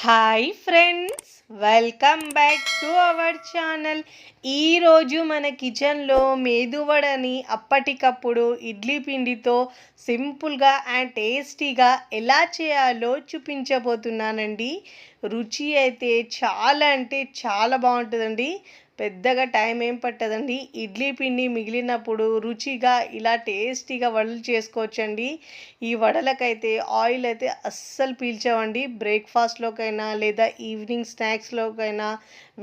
Hi friends, welcome back to our channel. ఈరోజు మన కిచెన్లో మేదువడని అప్పటికప్పుడు ఇడ్లీ పిండితో సింపుల్గా అండ్ టేస్టీగా ఎలా చేయాలో చూపించబోతున్నానండి. రుచి అయితే చాలా అంటే చాలా బాగుంటుందండి. పెద్దగా టైం ఏం పట్టదండి. ఇడ్లీ పిండి మిగిలినప్పుడు రుచిగా ఇలా టేస్టీగా వడలు చేసుకోవచ్చండి. ఈ వడలకైతే ఆయిల్ అయితే అస్సలు పీల్చవండి. బ్రేక్ఫాస్ట్లోకైనా లేదా ఈవినింగ్ స్నాక్స్లోకైనా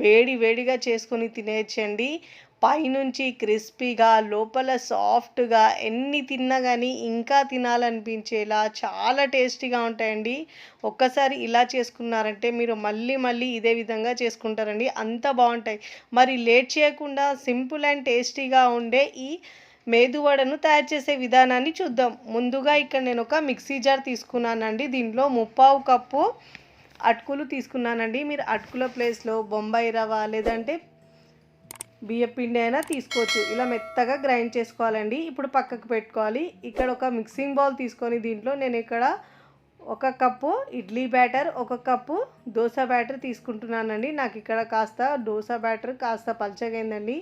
వేడి వేడిగా చేసుకొని తినేయచ్చండి. పైనుంచి క్రిస్పీగా లోపల సాఫ్ట్గా ఎన్ని తిన్నా కానీ ఇంకా తినాలనిపించేలా చాలా టేస్టీగా ఉంటాయండి. ఒక్కసారి ఇలా చేసుకున్నారంటే మీరు మళ్ళీ మళ్ళీ ఇదే విధంగా చేసుకుంటారండి, అంత బాగుంటాయి. మరి లేట్ చేయకుండా సింపుల్ అండ్ టేస్టీగా ఉండే ఈ మేదువడను తయారు చేసే విధానాన్ని చూద్దాం. ముందుగా ఇక్కడ నేను ఒక మిక్సీ జార్ తీసుకున్నానండి. దీంట్లో 1/4 కప్పు అటుకులు తీసుకున్నానండి. మీరు అటుకుల ప్లేస్లో బొంబాయి రవ్వ లేదంటే బియ్య పిండి అయినా తీసుకోవచ్చు. ఇలా మెత్తగా గ్రైండ్ చేసుకోవాలండి. ఇప్పుడు పక్కకు పెట్టుకోవాలి. ఇక్కడ ఒక మిక్సింగ్ బౌల్ తీసుకొని దీంట్లో నేను ఇక్కడ 1 cup idli batter, 1 cup dosa batter తీసుకుంటున్నానండి. నాకు ఇక్కడ కాస్త దోశ బ్యాటర్ కాస్త పలచగైందండి.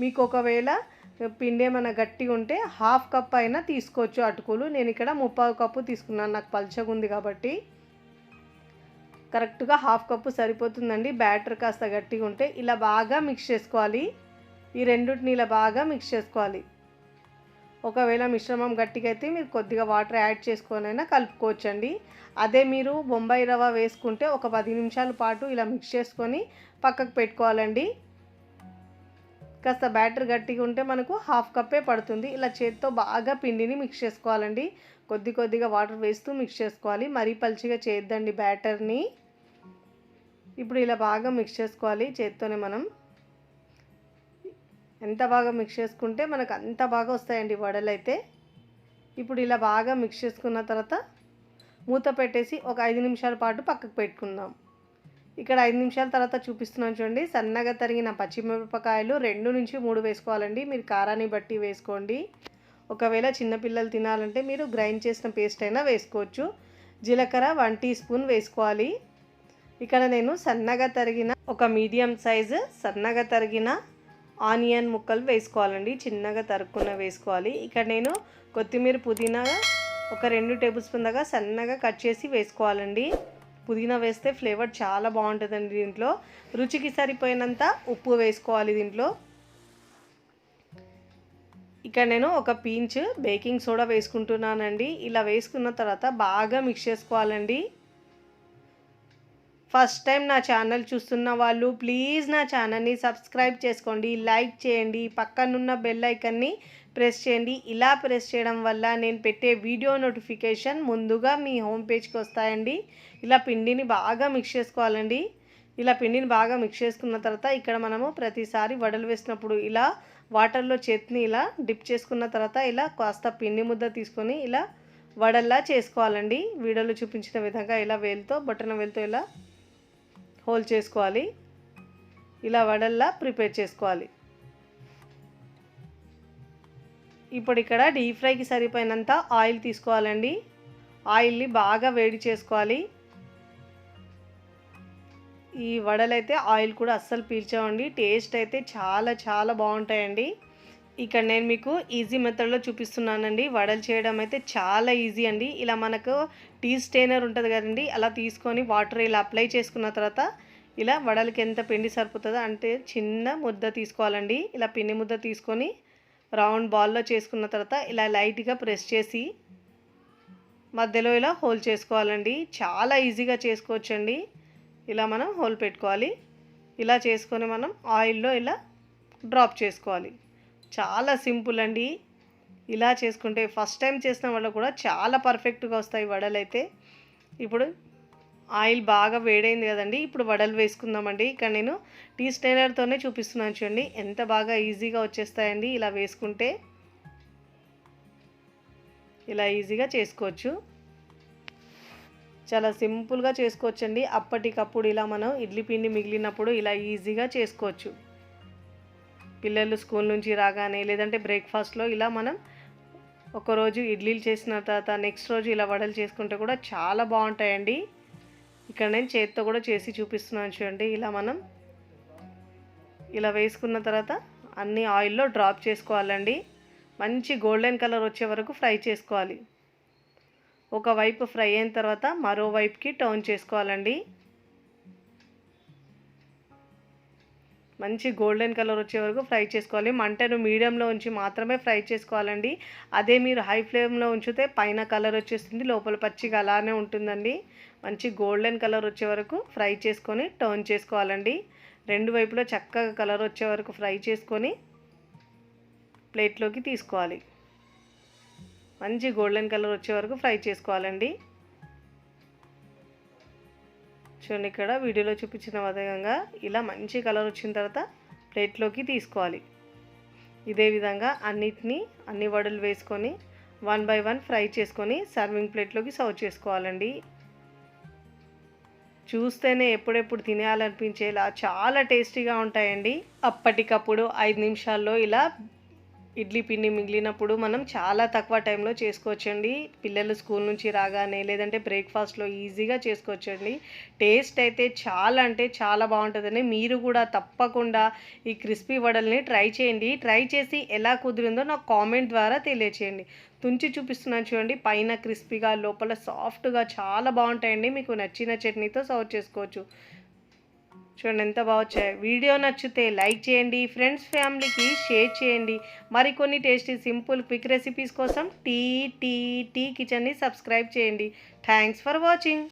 మీకు ఒకవేళ పిండి ఏమైనా గట్టిగా ఉంటే 1/2 కప్ అయినా తీసుకోవచ్చు అటుకులు. నేను ఇక్కడ 1/4 కప్పు తీసుకున్నాను, నాకు పలచగా ఉంది కాబట్టి. కరెక్ట్గా 1/2 కప్పు సరిపోతుందండి. బ్యాటర్ కాస్త గట్టిగా ఉంటే ఇలా బాగా మిక్స్ చేసుకోవాలి. ఈ రెండింటిని ఇలా బాగా మిక్స్ చేసుకోవాలి. ఒకవేళ మిశ్రమం గట్టిగా అయితే మీరు కొద్దిగా వాటర్ యాడ్ చేసుకొనైనా కలుపుకోవచ్చండి. అదే మీరు బొంబాయి రవ్వ వేసుకుంటే ఒక 10 నిమిషాల పాటు ఇలా మిక్స్ చేసుకొని పక్కకు పెట్టుకోవాలండి. కాస్త బ్యాటర్ గట్టిగా ఉంటే మనకు 1/2 కప్పే పడుతుంది. ఇలా చేతితో బాగా పిండిని మిక్స్ చేసుకోవాలండి. కొద్దిగా వాటర్ వేస్తూ మిక్స్ చేసుకోవాలి. మరీ పల్చిగా చేయొద్దండి బ్యాటర్ని. ఇప్పుడు ఇలా బాగా మిక్స్ చేసుకోవాలి చేతితోనే. మనం ఎంత బాగా మిక్స్ చేసుకుంటే మనకు అంత బాగా వస్తాయండి వడలు అయితే. ఇప్పుడు ఇలా బాగా మిక్స్ చేసుకున్న తర్వాత మూత పెట్టేసి ఒక 5 నిమిషాల పాటు పక్కకు పెట్టుకుందాం. ఇక్కడ 5 నిమిషాల తర్వాత చూపిస్తున్నాను చూడండి. సన్నగా తరిగిన పచ్చిమిరపకాయలు 2 నుంచి 3 వేసుకోవాలండి. మీరు కారాన్ని బట్టి వేసుకోండి. ఒకవేళ చిన్నపిల్లలు తినాలంటే మీరు గ్రైండ్ చేసిన పేస్ట్ అయినా వేసుకోవచ్చు. జీలకర్ర 1 టీ స్పూన్ వేసుకోవాలి. ఇక్కడ నేను సన్నగా తరిగిన ఒక మీడియం సైజు సన్నగా తరిగిన ఆనియన్ ముక్కలు వేసుకోవాలండి. చిన్నగా తరుక్కున వేసుకోవాలి. ఇక్కడ నేను కొత్తిమీర, పుదీనా ఒక 2 టేబుల్ స్పూన్ దాకా సన్నగా కట్ చేసి వేసుకోవాలండి. పుదీనా వేస్తే ఫ్లేవర్ చాలా బాగుంటుందండి. దీంట్లో రుచికి సరిపోయినంత ఉప్పు వేసుకోవాలి. దీంట్లో ఇక్కడ నేను ఒక పించ్ బేకింగ్ సోడా వేసుకుంటున్నానండి. ఇలా వేసుకున్న తర్వాత బాగా మిక్స్ చేసుకోవాలండి. ఫస్ట్ టైం నా ఛానల్ చూస్తున్న వాళ్ళు ప్లీజ్ నా ఛానల్ని సబ్స్క్రైబ్ చేసుకోండి, లైక్ చేయండి, పక్కనున్న బెల్ ఐకన్ని ప్రెస్ చేయండి. ఇలా ప్రెస్ చేయడం వల్ల నేను పెట్టే వీడియో నోటిఫికేషన్ ముందుగా మీ హోమ్ పేజ్కి వస్తాయండి. ఇలా పిండిని బాగా మిక్స్ చేసుకోవాలండి. ఇలా పిండిని బాగా మిక్స్ చేసుకున్న తర్వాత ఇక్కడ మనము ప్రతిసారి వడలు వేసినప్పుడు ఇలా వాటర్లో చేతిని ఇలా డిప్ చేసుకున్న తర్వాత ఇలా కాస్త పిండి ముద్ద తీసుకొని ఇలా వడల్లా చేసుకోవాలండి. వీడియోలో చూపించిన విధంగా ఇలా వేలుతో బొటన వేలుతో ఇలా హోల్ చేసుకోవాలి. ఇలా వడల్లా ప్రిపేర్ చేసుకోవాలి. ఇప్పుడు ఇక్కడ డీప్ ఫ్రైకి సరిపోయినంత ఆయిల్ తీసుకోవాలండి. ఆయిల్ని బాగా వేడి చేసుకోవాలి. ఈ వడలైతే ఆయిల్ కూడా అస్సలు పీల్చవండి. టేస్ట్ అయితే చాలా చాలా బాగుంటాయండి. ఇక్కడ నేను మీకు ఈజీ మెథడ్లో చూపిస్తున్నానండి. వడలు చేయడం అయితే చాలా ఈజీ అండి. ఇలా మనకు టీ స్టెయినర్ ఉంటుంది కదండి, అలా తీసుకొని వాటర్ ఇలా అప్లై చేసుకున్న తర్వాత ఇలా వడలకి ఎంత పిండి సరిపోతుందో అంటే చిన్న ముద్ద తీసుకోవాలండి. ఇలా పిండి ముద్ద తీసుకొని రౌండ్ బాల్లో చేసుకున్న తర్వాత ఇలా లైట్గా ప్రెస్ చేసి మధ్యలో ఇలా హోల్ చేసుకోవాలండి. చాలా ఈజీగా చేసుకోవచ్చండి. ఇలా మనం హోల్ పెట్టుకోవాలి. ఇలా చేసుకొని మనం ఆయిల్లో ఇలా డ్రాప్ చేసుకోవాలి. చాలా సింపుల్ అండి. ఇలా చేసుకుంటే ఫస్ట్ టైం చేసిన వాళ్ళు కూడా చాలా పర్ఫెక్ట్గా వస్తాయి వడలు అయితే. ఇప్పుడు ఆయిల్ బాగా వేడైంది కదండి. ఇప్పుడు వడలు వేసుకుందామండి. ఇక్కడ నేను టీ స్టెయినర్తోనే చూపిస్తున్నాను చూడండి, ఎంత బాగా ఈజీగా వచ్చేస్తాయండి. ఇలా వేసుకుంటే ఇలా ఈజీగా చేసుకోవచ్చు. చాలా సింపుల్గా చేసుకోవచ్చండి. అప్పటికప్పుడు ఇలా మనం ఇడ్లీ పిండి మిగిలినప్పుడు ఇలా ఈజీగా చేసుకోవచ్చు. పిల్లలు స్కూల్ నుంచి రాగానే లేదంటే బ్రేక్ఫాస్ట్లో ఇలా మనం ఒకరోజు ఇడ్లీలు చేసిన తర్వాత నెక్స్ట్ రోజు ఇలా వడలు చేసుకుంటే కూడా చాలా బాగుంటాయండి. ఇక్కడ నేను చేత్తో కూడా చేసి చూపిస్తున్నాను చూడండి. ఇలా వేసుకున్న తర్వాత అన్ని ఆయిల్లో డ్రాప్ చేసుకోవాలండి. మంచి గోల్డెన్ కలర్ వచ్చే వరకు ఫ్రై చేసుకోవాలి. ఒకవైపు ఫ్రై అయిన తర్వాత మరోవైపుకి టర్న్ చేసుకోవాలండి. మంచి గోల్డెన్ కలర్ వచ్చే వరకు ఫ్రై చేసుకోవాలి. మంటను మీడియంలో ఉంచి మాత్రమే ఫ్రై చేసుకోవాలండి. అదే మీరు హై ఫ్లేమ్లో ఉంచితే పైన కలర్ వచ్చేస్తుంది, లోపల పచ్చిగా అలానే ఉంటుందండి. మంచి గోల్డెన్ కలర్ వచ్చే వరకు ఫ్రై చేసుకొని టర్న్ చేసుకోవాలండి. రెండు వైపులో చక్కగా కలర్ వచ్చే వరకు ఫ్రై చేసుకొని ప్లేట్లోకి తీసుకోవాలి. మంచి గోల్డెన్ కలర్ వచ్చే వరకు ఫ్రై చేసుకోవాలండి. చూడండి, ఇక్కడ వీడియోలో చూపించిన విధంగా ఇలా మంచి కలర్ వచ్చిన తర్వాత ప్లేట్లోకి తీసుకోవాలి. ఇదే విధంగా అన్ని వడలు వేసుకొని 1 బై 1 ఫ్రై చేసుకొని సర్వింగ్ ప్లేట్లోకి సర్వ్ చేసుకోవాలండి. చూస్తేనే ఎప్పుడెప్పుడు తినేయాలనిపించేలా చాలా టేస్టీగా ఉంటాయండి. అప్పటికప్పుడు 5 నిమిషాల్లో ఇలా ఇడ్లీ పిండి మిగిలినప్పుడు మనం చాలా తక్కువ టైంలో చేసుకోవచ్చండి. పిల్లలు స్కూల్ నుంచి రాగానే లేదంటే బ్రేక్ఫాస్ట్లో ఈజీగా చేసుకోవచ్చండి. టేస్ట్ అయితే చాలా అంటే చాలా బాగుంటుందని మీరు కూడా తప్పకుండా ఈ క్రిస్పీ వడల్ని ట్రై చేయండి. ట్రై చేసి ఎలా కుదిరిందో నాకు కామెంట్ ద్వారా తెలియచేయండి. తుంచి చూపిస్తున్నాను చూడండి, పైన క్రిస్పీగా లోపల సాఫ్ట్గా చాలా బాగుంటాయండి. మీకు నచ్చిన చట్నీతో సర్వ్ చేసుకోవచ్చు. చూడండి ఎంత బాగా వచ్చాయి. వీడియో నచ్చితే లైక్ చేయండి, ఫ్రెండ్స్ ఫ్యామిలీకి షేర్ చేయండి. మరికొన్ని టేస్టీ సింపుల్ క్విక్ రెసిపీస్ కోసం టీ కిచెన్ని సబ్స్క్రైబ్ చేయండి. Thanks for watching.